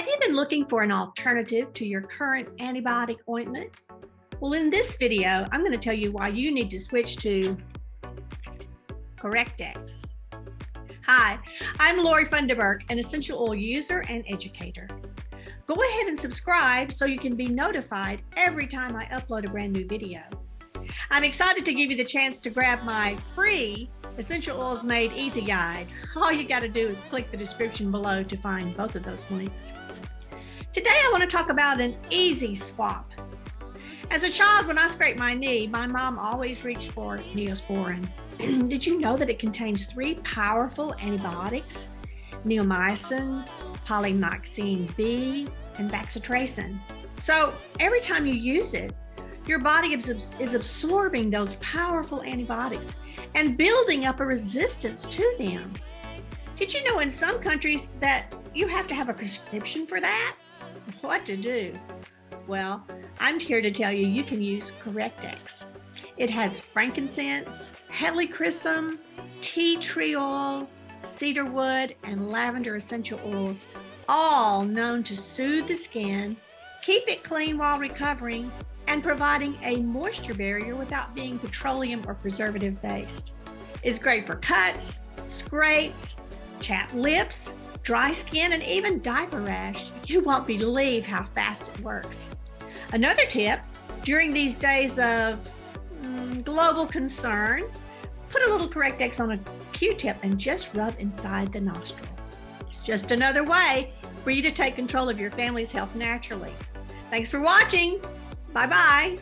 Have you been looking for an alternative to your current antibiotic ointment? Well, in this video, I'm going to tell you why you need to switch to Correct-X. Hi, I'm Lori Funderburk, an essential oil user and educator. Go ahead and subscribe so you can be notified every time I upload a brand new video. I'm excited to give you the chance to grab my free Essential Oils Made Easy guide. All you got to do is click the description below to find both of those links. Today I want to talk about an easy swap. As a child, when I scraped my knee, my mom always reached for Neosporin. Did you know that it contains 3 powerful antibiotics? Neomycin, polymyxin B, and bacitracin. So every time you use it, your body is absorbing those powerful antibiotics and building up a resistance to them. Did you know in some countries that you have to have a prescription for that? What to do? Well, I'm here to tell you can use Correct-X. It has frankincense, helichrysum, tea tree oil, cedarwood, and lavender essential oils, all known to soothe the skin, keep it clean while recovering, and providing a moisture barrier without being petroleum or preservative based. It's great for cuts, scrapes, chapped lips, dry skin, and even diaper rash. You won't believe how fast it works. Another tip, during these days of global concern, put a little Correct-X on a Q-tip and just rub inside the nostril. It's just another way for you to take control of your family's health naturally. Thanks for watching. Bye-bye.